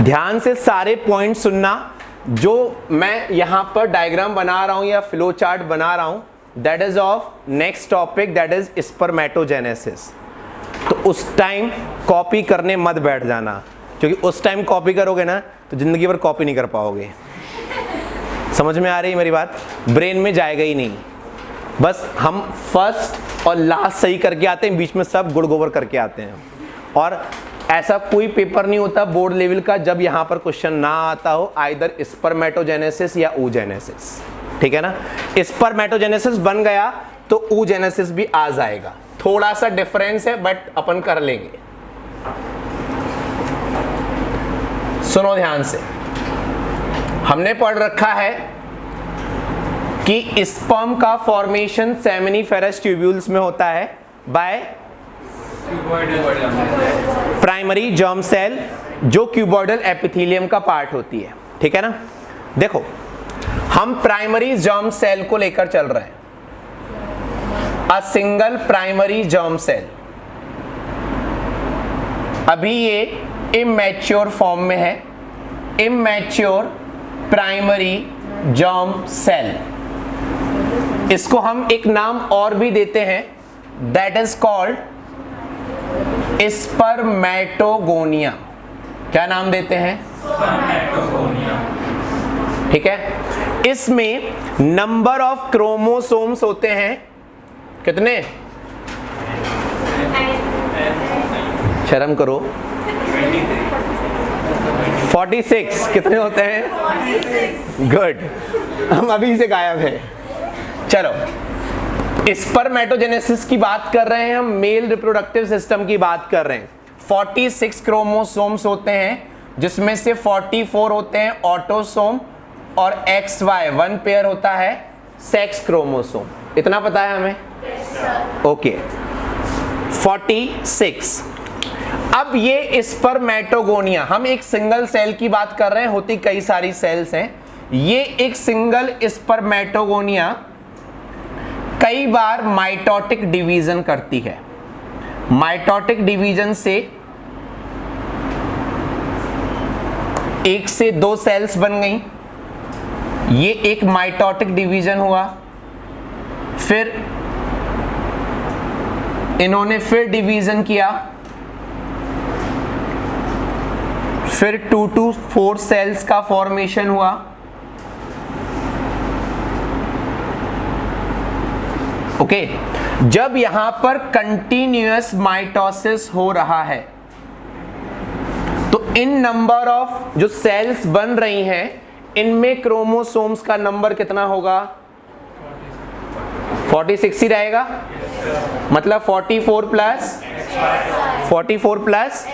ध्यान से सारे पॉइंट सुनना। जो मैं यहां पर डायग्राम बना रहा हूं या फ्लो चार्ट बना रहा हूं, that is of next topic, that is spermatogenesis. तो उस टाइम कॉपी करने मत बैठ जाना, क्योंकि उस टाइम कॉपी करोगे ना तो जिंदगी भर कॉपी नहीं कर पाओगे। समझ में आ रही है मेरी बात? ब्रेन में जाएगा ही नहीं। बस हम फर्स्ट और लास्ट सही करके आते हैं, बीच में सब गुड़ गोबर करके आते हैं। और ऐसा कोई पेपर नहीं होता बोर्ड लेवल का जब यहां पर क्वेश्चन ना आता हो आइदर स्पर्मेटोजेनेसिस या oogenesis, ठीक है ना। स्पर्मेटोजेनेसिस बन गया तो oogenesis भी आ जाएगा। थोड़ा सा डिफरेंस है बट अपन कर लेंगे। सुनो ध्यान से, हमने पढ़ रखा है कि स्पर्म का फॉर्मेशन सेमिनिफेरस ट्यूब्यूल्स में होता है बाय प्राइमरी जर्म सेल, जो क्यूबॉइडल एपिथेलियम का पार्ट होती है, ठीक है ना। देखो हम प्राइमरी जर्म सेल को लेकर चल रहे हैं। A single primary germ cell, अभी ये इमैच्योर फॉर्म में है, इमैच्योर प्राइमरी जर्म सेल। इसको हम एक नाम और भी देते हैं, दैट इज कॉल्ड स्पर्मेटोगोनिया। क्या नाम देते हैं? स्पर्मेटोगोनिया, ठीक है। इसमें नंबर ऑफ क्रोमोसोम्स होते हैं कितने? शर्म करो, 46। कितने होते हैं? गुड, हम अभी से गायब हैं। चलो, स्पर्मेटोजेनेसिस की बात कर रहे हैं हम, मेल रिप्रोडक्टिव सिस्टम की बात कर रहे हैं। 46 क्रोमोसोम्स होते हैं, जिसमें से 44 होते हैं ऑटोसोम और XY 1 पेयर होता है सेक्स क्रोमोसोम। इतना पता है हमें? ओके, 46। अब ये स्पर्मेटोगोनिया, हम एक सिंगल सेल की बात कर रहे हैं, होती कई सारी सेल्स हैं। ये एक सिंगल स्पर्मेटोगोनिया कई बार माइटोटिक डिवीजन करती है। माइटोटिक डिवीजन से 1 से 2 सेल्स बन गई, ये एक माइटोटिक डिवीजन हुआ। फिर इन्होंने फिर डिवीजन किया, फिर 2 to 4 सेल्स का फॉर्मेशन हुआ। ओके, जब यहां पर कंटिन्यूअस माइटोसिस हो रहा है तो इन नंबर ऑफ जो सेल्स बन रही हैं, इनमें क्रोमोसोम्स का नंबर कितना होगा? 46 ही रहेगा। मतलब 44 प्लस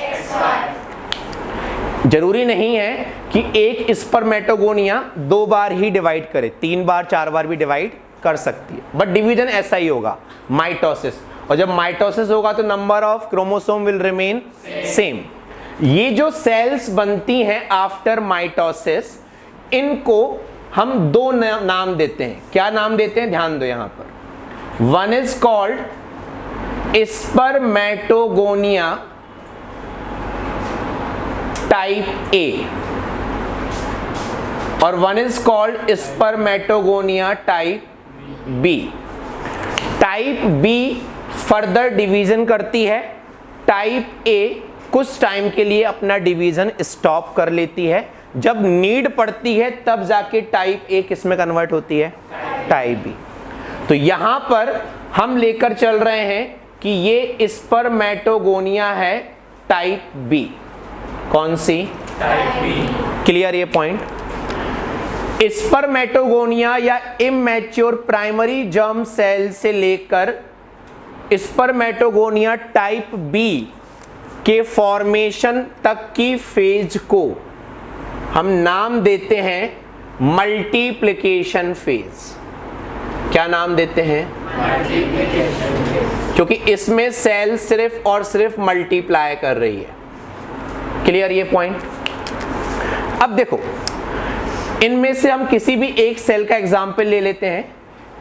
जरूरी नहीं है कि एक स्पर्मेटोगोनिया 2 बार ही डिवाइड करे, 3 बार 4 बार भी डिवाइड कर सकती है, बट डिवीजन ऐसा ही होगा, माइटोसिस। और जब माइटोसिस होगा तो number of chromosome will remain same. ये जो सेल्स बनती हैं आफ्टर माइटोसिस, इनको हम 2 नाम देते हैं। क्या नाम देते हैं? ध्यान दो यहां पर। One is called spermatogonia type A और one is called spermatogonia type B. Type B further division करती है, टाइप ए कुछ टाइम के लिए अपना डिवीजन स्टॉप कर लेती है। जब नीड पड़ती है तब जाके टाइप ए किस में कन्वर्ट होती है? Type B. तो यहां पर हम लेकर चल रहे हैं कि ये स्पर्मेटोगोनिया है टाइप बी। कौन सी? Type B. क्लियर ये पॉइंट? स्पर्मेटोगोनिया या इमैच्योर प्राइमरी जर्म सेल से लेकर स्पर्मेटोगोनिया टाइप बी के फॉर्मेशन तक की फेज को हम नाम देते हैं मल्टीप्लिकेशन फेज। क्या नाम देते हैं? मल्टीप्लिकेशन फेज, क्योंकि इसमें सेल सिर्फ और सिर्फ मल्टीप्लाई कर रही है। क्लियर ये पॉइंट? अब देखो, इनमें से हम किसी भी एक सेल का एग्जाम्पल ले लेते हैं।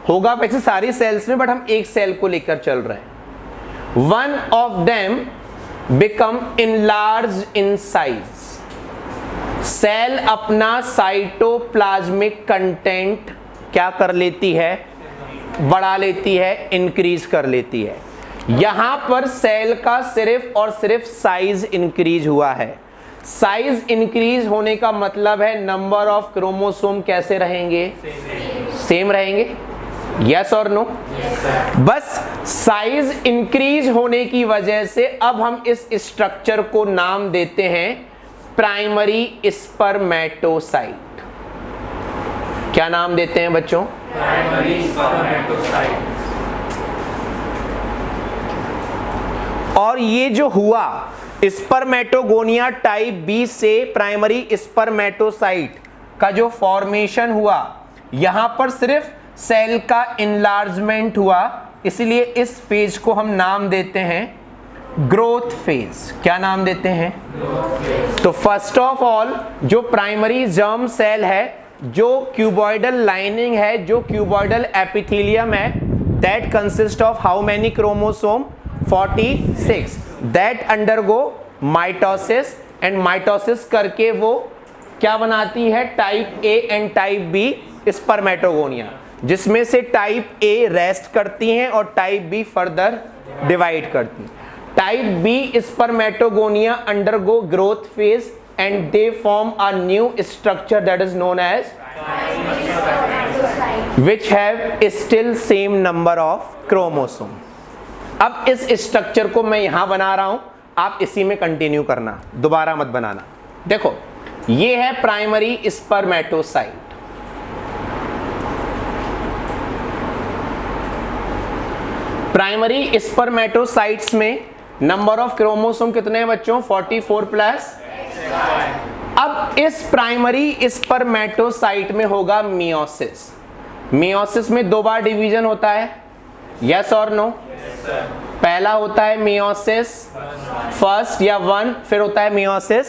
होगा वैसे सारी सेल्स में, बट हम एक सेल को लेकर चल रहे हैं। One of them become enlarge in size. Cell अपना साइटोप्लाज्मिक कंटेंट क्या कर लेती है, बढ़ा लेती है, इंक्रीज कर लेती है। यहां पर सेल का सिर्फ और सिर्फ साइज इंक्रीज हुआ है। साइज इंक्रीज होने का मतलब है नंबर ऑफ क्रोमोसोम कैसे रहेंगे, सेम रहेंगे। यस और नो? बस साइज इंक्रीज होने की वजह से अब हम इस स्ट्रक्चर को नाम देते हैं प्राइमरी स्पर्मेटोसाइट। क्या नाम देते हैं बच्चों? Primary spermatocyte. और ये जो हुआ स्पर्मेटोगोनिया टाइप बी से प्राइमरी स्पर्मेटोसाइट का जो फॉर्मेशन हुआ, यहां पर सिर्फ सेल का इनलार्जमेंट हुआ, इसलिए इस फेज को हम नाम देते हैं ग्रोथ फेज। क्या नाम देते हैं? तो फर्स्ट ऑफ ऑल जो प्राइमरी जर्म सेल है, जो क्यूबॉइडल लाइनिंग है, जो क्यूबॉइडल एपिथेलियम है, that consist of how many chromosome? 46। That undergo mitosis, and mitosis करके वो क्या बनाती है? Type A and type B spermatogonia, जिसमें से टाइप ए रेस्ट करती हैं और टाइप बी फर्दर डिवाइड करती हैं। Type B spermatogonia undergo growth phase and they form a new structure that is known as which have still same number of chromosome। अब इस structure को मैं यहां बना रहा हूं, आप इसी में कंटिन्यू करना, दोबारा मत बनाना। देखो ये है प्राइमरी स्पर्मेटोसाइट। प्राइमरी स्पर्मेटोसाइट्स में नंबर ऑफ क्रोमोसोम कितने हैं बच्चों? 44+। अब इस प्राइमरी स्पर्मेटोसाइट में होगा मियोसिस। मियोसिस में 2 बार डिवीजन होता है, यस और नो? पहला होता है मियोसिस फर्स्ट या 1, फिर होता है मियोसिस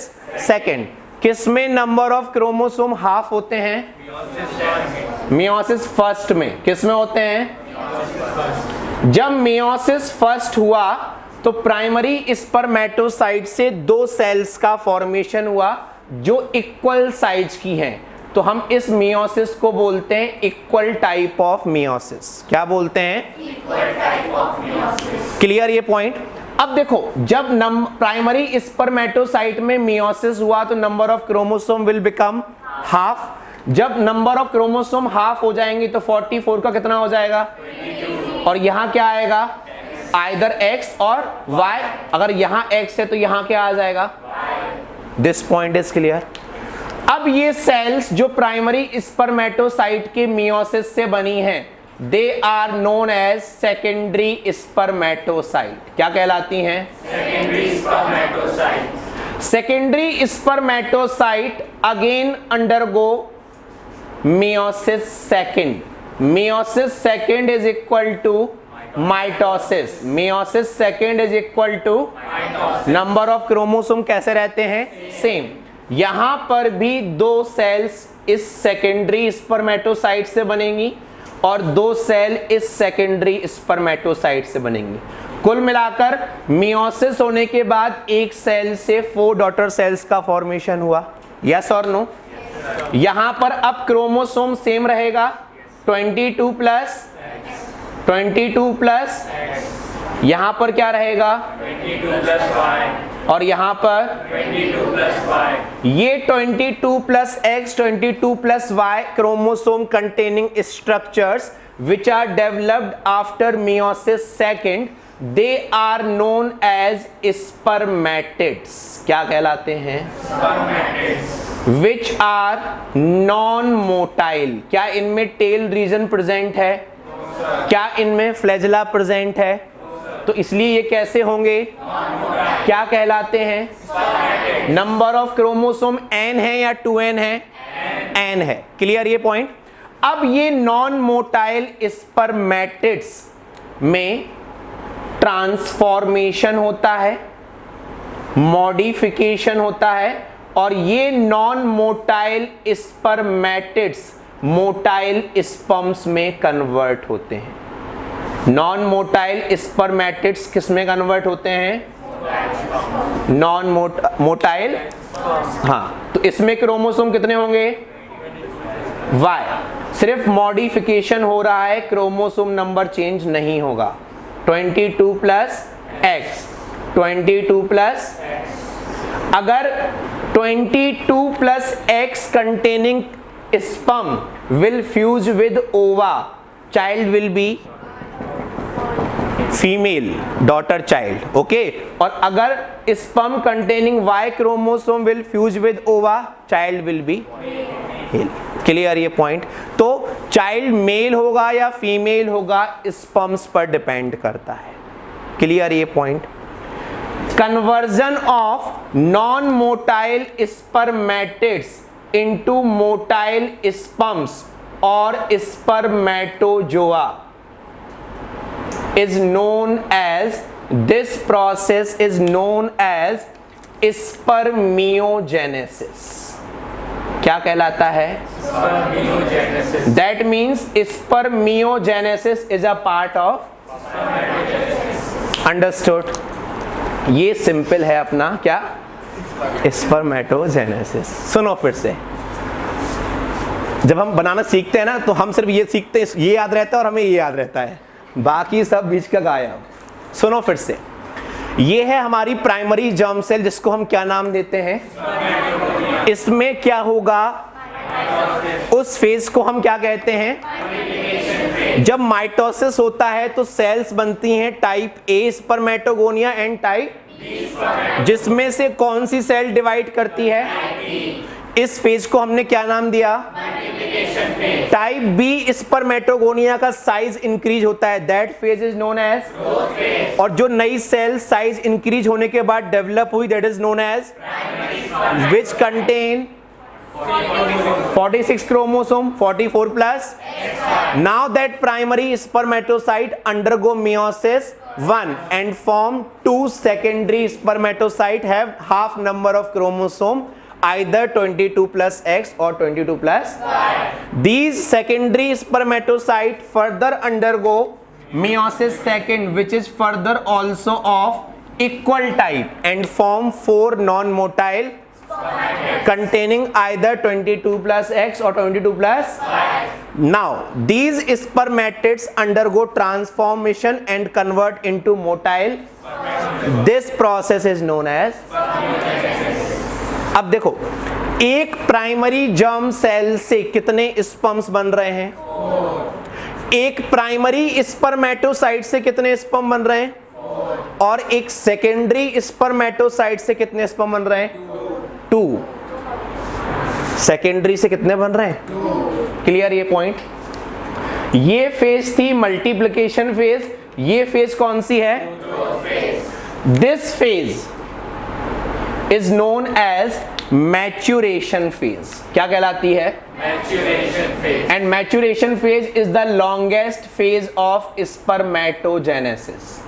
सेकंड। किसमें नंबर ऑफ क्रोमोसोम हाफ होते हैं? मियोसिस फर्स्ट में। किसमें होते हैं? जब मियोसिस फर्स्ट हुआ तो प्राइमरी स्पर्मेटोसाइट से 2 सेल्स का फॉर्मेशन हुआ जो इक्वल साइज की हैं, तो हम इस मियोसिस को बोलते हैं इक्वल टाइप ऑफ मियोसिस। क्या बोलते हैं? Equal type of meiosis. Clear ये पॉइंट? अब देखो जब प्राइमरी स्पर्मेटोसाइट में मियोसिस हुआ तो number of chromosome will become half. जब नंबर ऑफ क्रोमोसोम हाफ हो जाएंगे तो 44 का कितना हो जाएगा? 22। और यहां क्या आएगा? आइदर x और y। अगर यहां x है तो यहां क्या आ जाएगा? This point is clear. अब ये सेल्स जो प्राइमरी स्पर्मेटोसाइट के मियोसिस से बनी हैं, they are known as secondary spermatocyte. क्या कहलाती हैं? Secondary spermatocyte. Secondary spermatocyte again undergo meiosis second. Meiosis second is equal to mitosis. Meiosis second is equal to number of chromosome कैसे रहते हैं? सेम। यहां पर भी 2 सेल्स इस सेकेंडरी स्पर्मेटोसाइट से बनेंगी और 2 सेल इस सेकेंडरी स्पर्मेटोसाइट से बनेंगी। कुल मिलाकर मियोसिस होने के बाद एक सेल से 4 डॉटर सेल्स का फॉर्मेशन हुआ। यस और नो? यहां पर अब क्रोमोसोम सेम रहेगा, 22+, 22+, यहां पर क्या रहेगा? 22+y, और यहां पर 22+y। ये 22+x, 22+y chromosome containing structures which are developed after meiosis second, they are known as spermatids। क्या कहलाते हैं? Spermatids। which are non-motile। क्या इनमें टेल रीजन प्रेजेंट है? क्या इनमें फ्लैजेला प्रेजेंट है? तो इसलिए ये कैसे होंगे? क्या कहलाते हैं? नंबर ऑफ क्रोमोसोम n है या 2n है? n है। क्लियर ये पॉइंट? अब ये नॉन मोटाइल स्पर्मेटिड्स में ट्रांसफॉर्मेशन होता है, मॉडिफिकेशन होता है, और ये non motile spermatids motile sperms में कन्वर्ट होते हैं। नॉन मोटाइल स्पर्मेटिड्स किस में कन्वर्ट होते हैं? Non motile. हाँ, तो इसमें क्रोमोसोम कितने होंगे? Y। सिर्फ मॉडिफिकेशन हो रहा है, क्रोमोसोम नंबर चेंज नहीं होगा। 22 प्लस X, 22 प्लस, अगर 22 plus X containing sperm will fuse with ova, child will be female, daughter child, okay. और अगर sperm containing Y chromosome will fuse with ova, child will be male. Clear ये पॉइंट? तो child male होगा या female होगा sperms पर depend करता है। क्लियर ये point? Conversion of non motile spermatids into motile sperms और spermatozoa is known as, this process is known as spermiogenesis। क्या कहलाता है? Spermiogenesis। That means spermiogenesis is a part of understood। ये simple है अपना क्या? स्पर्मेटोजेनेसिस। सुनो फिर से, जब हम बनाना सीखते हैं ना तो हम सिर्फ ये सीखते हैं, ये याद रहता है और हमें ये याद रहता है, बाकी सब बीच का गायब। सुनो फिर से, ये है हमारी प्राइमरी जर्म सेल जिसको हम क्या नाम देते हैं? इसमें क्या होगा? उस फेज को हम क्या कहते हैं? जब माइटोसिस होता है तो सेल्स बनती हैं type A spermatogonia and type, जिसमें से कौन सी सेल डिवाइड करती है? इस फेज को हमने क्या नाम दिया? टाइप बी स्पर्मेटोगोनिया का साइज इंक्रीज होता है, that phase is known as growth phase. और जो नई सेल साइज इंक्रीज होने के बाद डेवलप हुई, that is known as which contain 46 chromosome, 44 plus। Now that primary spermatocyte undergo meiosis 1 and form 2 secondary spermatocyte have half number of chromosome, either 22 plus X or 22 plus Y। These secondary spermatocyte further undergo meiosis second, which is further also of equal type and form 4 non-motile containing either 22 plus X or 22 plus Y। Now these spermatids undergo transformation and convert into motile। This process is known as। अब देखो, एक primary germ cell से कितने sperms बन रहे हैं? एक primary spermatocyte से कितने स्पर्म बन रहे हैं? और एक सेकेंडरी स्पर्मेटोसाइट से कितने स्पर्म बन रहे हैं? 2। सेकेंडरी से कितने बन रहे हैं? 2। क्लियर ये पॉइंट? ये फेज थी मल्टीप्लिकेशन फेज, ये फेज कौन सी है? This phase is known as maturation phase. क्या कहलाती है? Maturation phase. And maturation phase is the longest phase of spermatogenesis.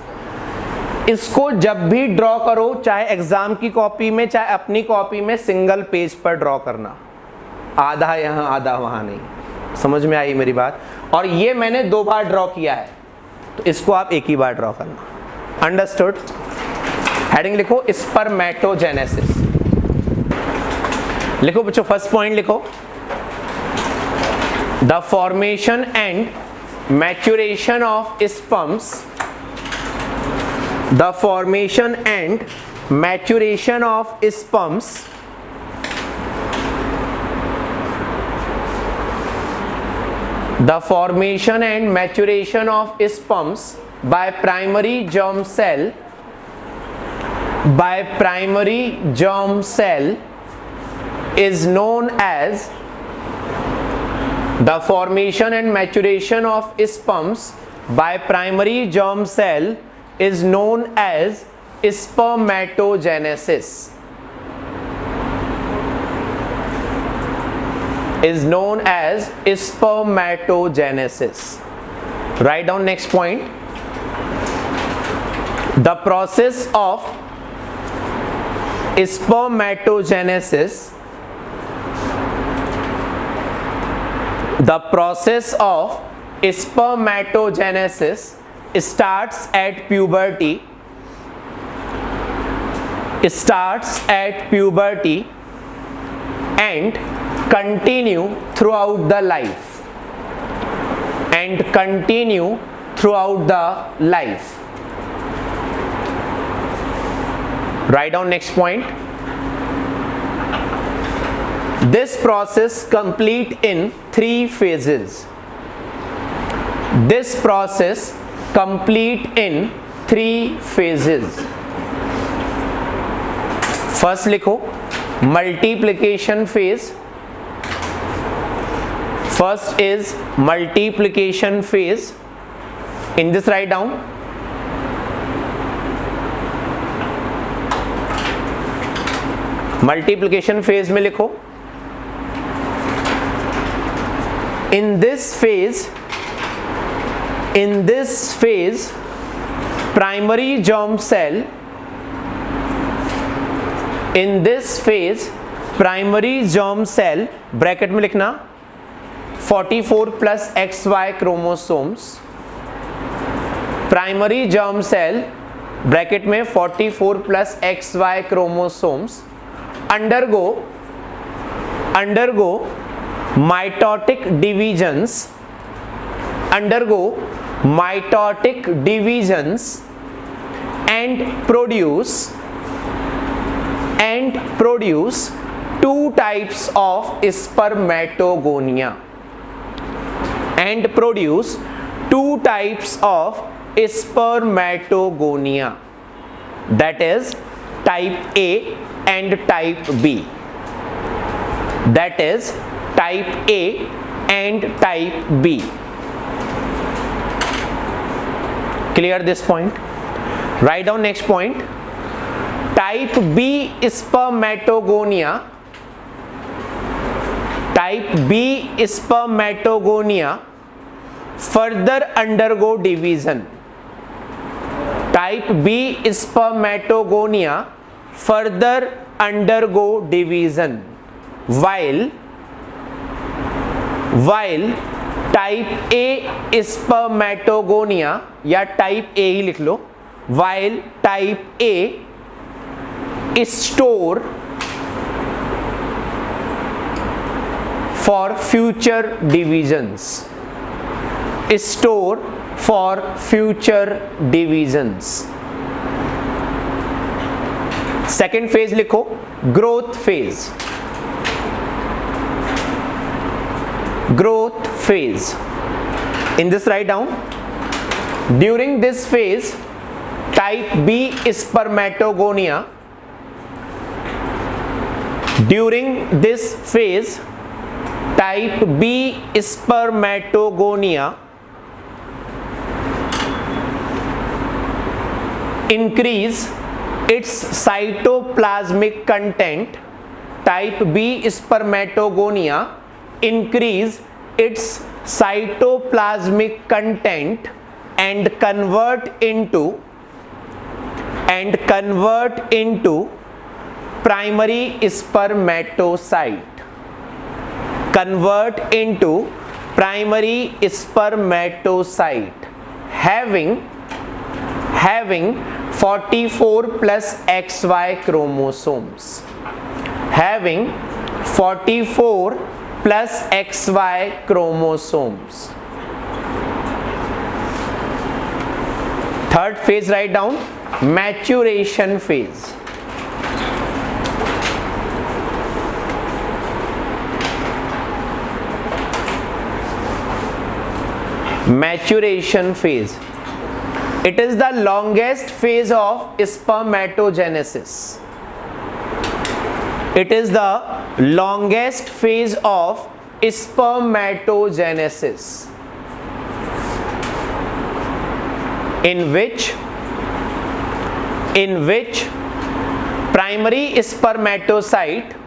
इसको जब भी ड्रॉ करो, चाहे एग्जाम की कॉपी में चाहे अपनी कॉपी में, सिंगल पेज पर ड्रॉ करना, आधा यहां आधा वहां नहीं। समझ में आई मेरी बात? और ये मैंने 2 बार ड्रॉ किया है, तो इसको आप एक ही बार ड्रॉ करना। अंडरस्टूड? हेडिंग लिखो स्पर्मेटोजेनेसिस। लिखो बच्चों, फर्स्ट पॉइंट लिखो, the formation and maturation of sperms. The formation and maturation of sperms the formation and maturation of sperms by primary germ cell is known as the formation and maturation of sperms by primary germ cell is known as spermatogenesis। Is known as spermatogenesis। Write down next point. The process of spermatogenesis, the process of spermatogenesis starts at puberty, and continue throughout the life, and continue throughout the life. Write down next point. This process complete in 3 phases. This process complete in 3 phases. First लिखो multiplication phase. First is multiplication phase. In this write down multiplication phase में लिखो in this phase primary germ cell, in this phase primary germ cell bracket में लिखना 44 plus XY chromosomes, primary germ cell bracket में 44 plus XY chromosomes undergo mitotic divisions, undergo mitotic divisions and produce 2 types of spermatogonia, and produce 2 types of spermatogonia, that is type A and type B, that is type A and type B. Clear this point? Write down next point. Type B spermatogonia, type B spermatogonia further undergo division. Type B spermatogonia further undergo division, while type A spermatogonia, या type A ही लिख लो, while type A store for future divisions, store for future divisions. Second phase लिखो growth phase. Growth phase. In this write down, during this phase type B spermatogonia, during this phase type B spermatogonia increase its cytoplasmic content. Type B spermatogonia increase its cytoplasmic content and convert into primary spermatocyte, convert into primary spermatocyte having 44 plus XY chromosomes, having 44 plus XY chromosomes. Third phase write down maturation phase. Maturation phase. It is the longest phase of spermatogenesis. It is the longest phase of spermatogenesis, in which primary spermatocyte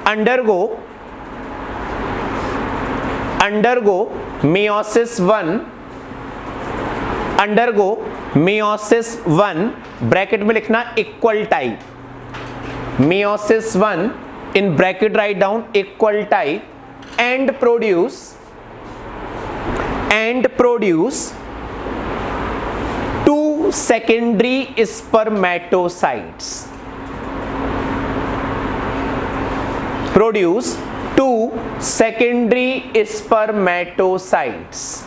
undergo meiosis 1 bracket में लिखना equal type, meiosis 1 in bracket write down equal type and produce 2 secondary spermatocytes. Produce 2 secondary spermatocytes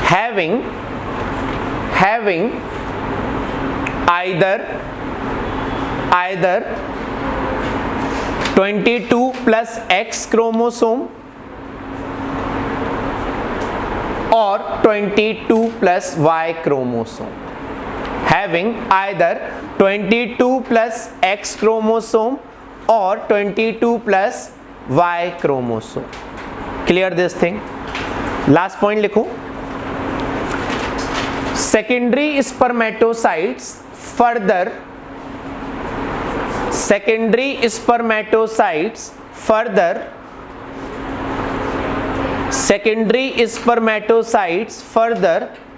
having either 22 plus X chromosome or 22 plus Y chromosome. Having either 22 plus X chromosome or 22 plus Y chromosome. Clear this thing? Last point लिखो. Secondary spermatocytes further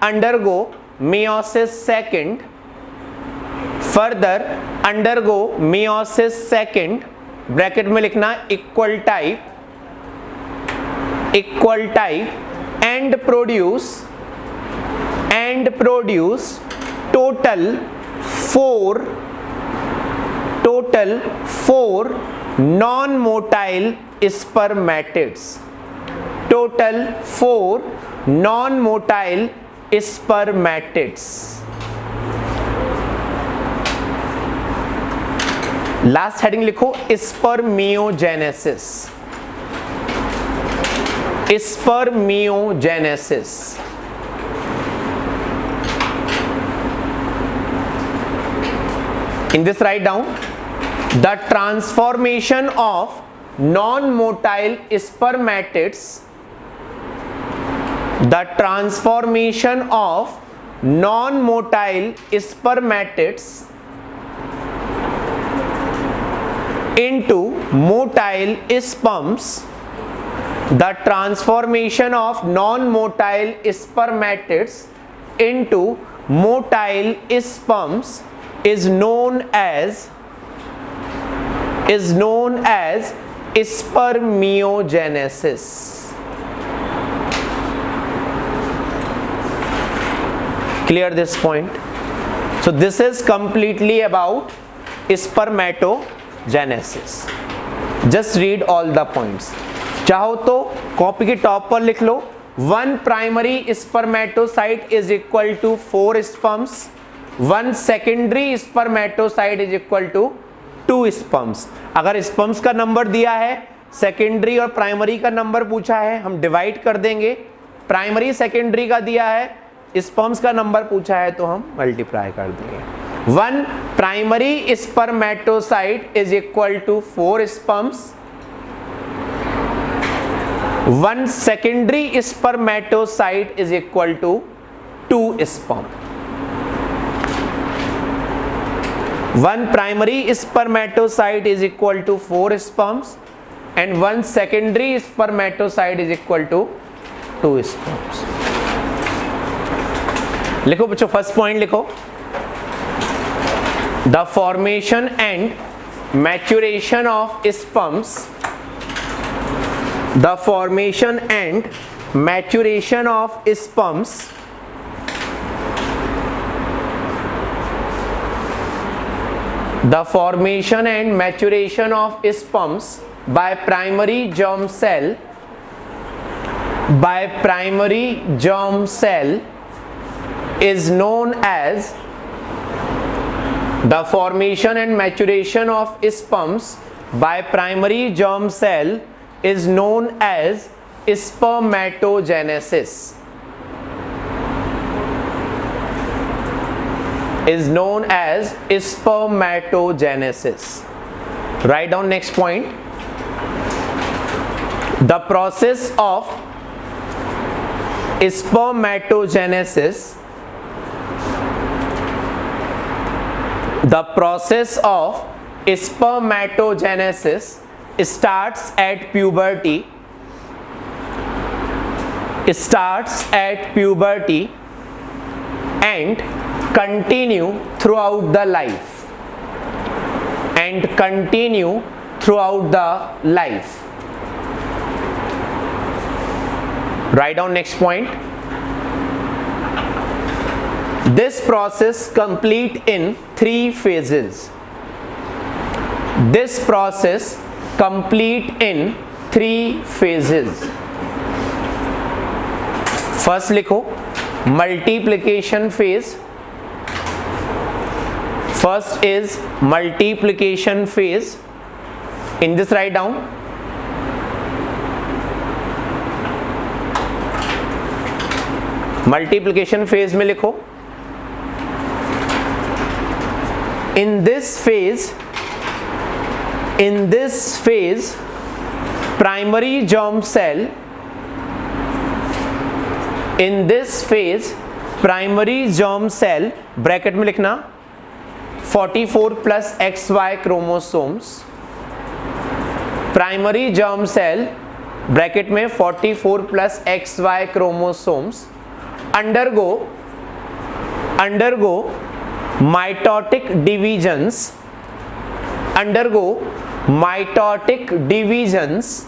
undergo meiosis second, bracket में लिखना equal type and produce total 4 non-motile spermatids. Total 4 non-motile spermatids. Last heading लिखो spermiogenesis. In this write down the transformation of non-motile spermatids into motile sperms. The transformation of non-motile spermatids into motile sperms is known as spermiogenesis. Clear this point? So this is completely about spermatogenesis. Just read all the points. चाहो तो copy के top पर लिख लो. 1 primary spermatocyte is equal to 4 sperms. 1 secondary spermatocyte is equal to 2 sperms. अगर sperms का number दिया है, secondary और प्राइमरी का नंबर पूछा है, हम डिवाइड कर देंगे. प्राइमरी सेकेंडरी का दिया है, sperms का नंबर पूछा है तो हम मल्टीप्लाई कर देंगे. 1 primary spermatocyte is equal to 4 sperms. 1 secondary spermatocyte is equal to 2 sperm. 1 primary spermatocyte is equal to 4 sperms and 1 secondary spermatocyte is equal to 2 sperms. लिखो बच्चों, फर्स्ट पॉइंट लिखो. The formation and maturation of sperms. The formation and maturation of sperms by primary germ cell is known as the formation and maturation of sperms by primary germ cell is known as spermatogenesis. Write down next point. The process of spermatogenesis starts at puberty and continue throughout the life. Write down next point. This process complete in 3 phases. This process complete in 3 phases. First लिखो multiplication phase. First is multiplication phase. In this write down multiplication phase में लिखो in this phase primary germ cell in this phase primary germ cell bracket में लिखना 44 plus XY chromosomes primary germ cell bracket में 44 plus XY chromosomes undergo mitotic divisions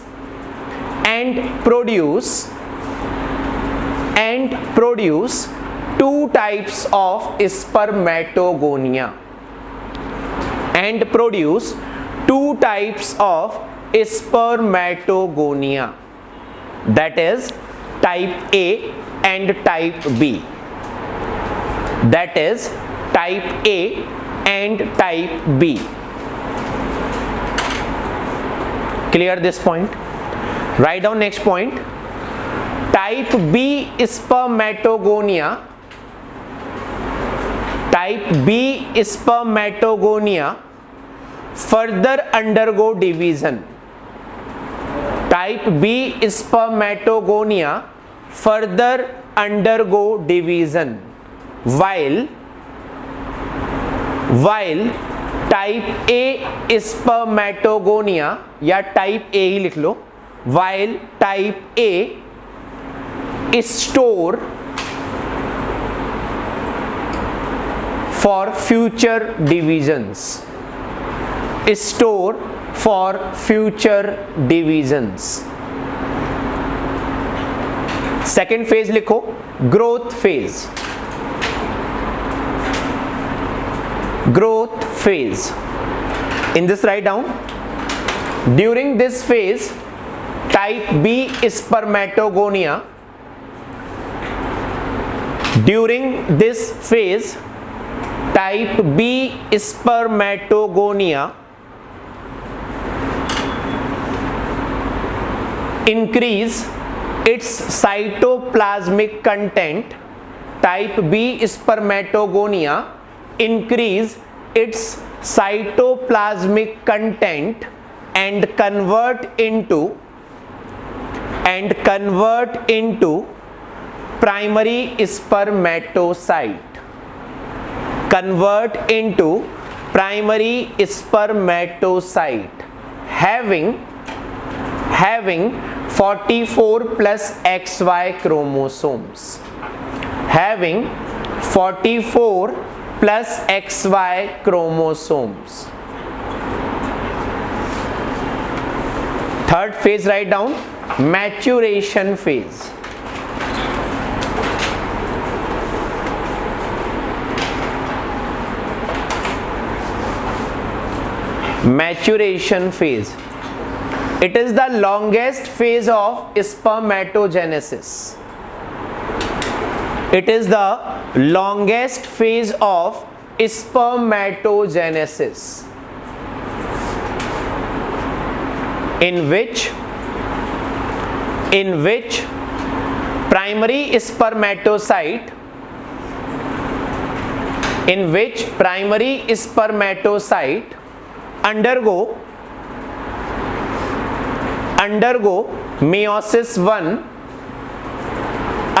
and produce 2 types of spermatogonia that is type A and type B. Clear this point? Write down next point. Type B spermatogonia further undergo division. Type B spermatogonia further undergo division while type A spermatogonia या type A ही लिख लो while type A store for future divisions. Second phase लिखो growth phase. In this write down during this phase type B spermatogonia increase its cytoplasmic content. Type B spermatogonia increase its cytoplasmic content and convert into primary spermatocyte having 44 plus XY chromosomes. Third phase write down maturation phase. It is the longest phase of spermatogenesis. In which primary spermatocyte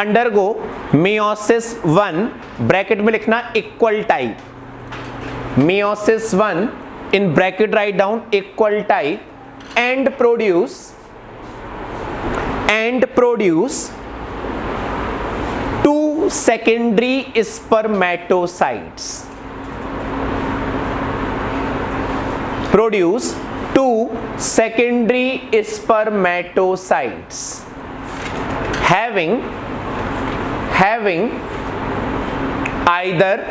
undergo meiosis 1 bracket में लिखना equal type meiosis 1 in bracket write down equal type and produce 2 secondary spermatocytes. having either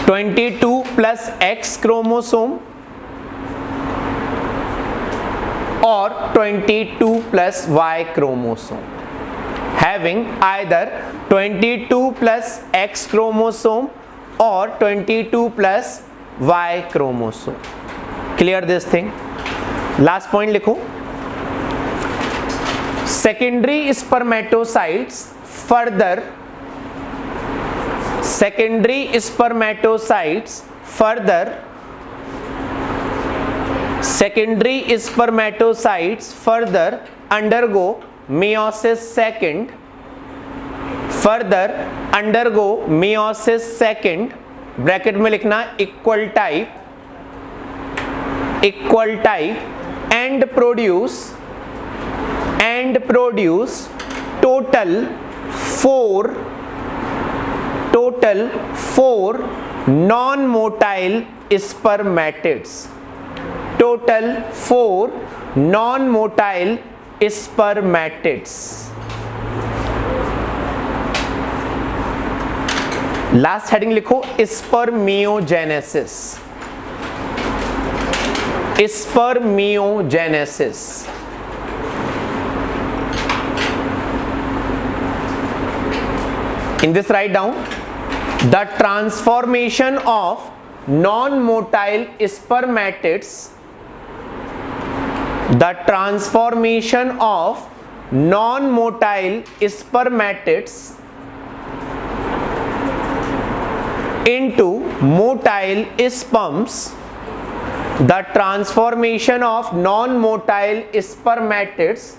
22 plus X chromosome or 22 plus Y chromosome. Having either 22 plus X chromosome or 22 plus Y chromosome. Clear this thing? Last point लिखो. Secondary spermatocytes further undergo meiosis second, bracket में लिखना equal type and produce total four non-motile spermatids. Last heading लिखो spermiogenesis. In this, write down the transformation of non-motile spermatids into motile sperms. The transformation of non-motile spermatids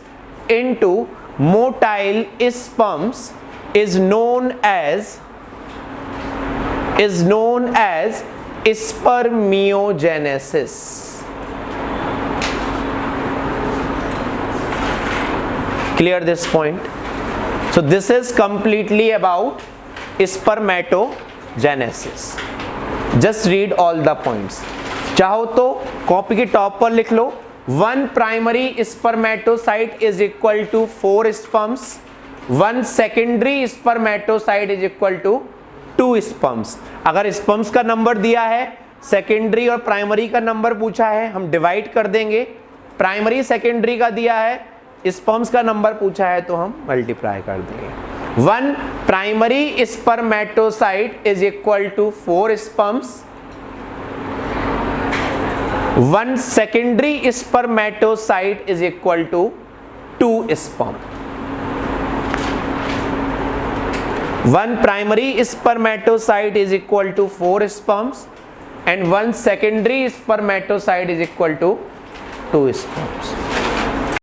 into motile sperms is known as spermiogenesis. Clear this point? So this is completely about spermatogenesis. Just read all the points. चाहो तो copy के top पर लिख लो. 1 primary spermatocyte is equal to 4 sperms. 1 secondary spermatocyte is equal to 2 sperms. अगर sperms का number दिया है, secondary और प्राइमरी का नंबर पूछा है, हम डिवाइड कर देंगे. प्राइमरी सेकेंडरी का दिया है, स्पर्म्स का नंबर पूछा है तो हम मल्टीप्लाई कर देंगे. 1 primary spermatocyte is equal to 4 sperms. 1 secondary spermatocyte is equal to 2 sperm. 1 primary spermatocyte is equal to 4 sperms and 1 secondary spermatocyte is equal to 2 sperms.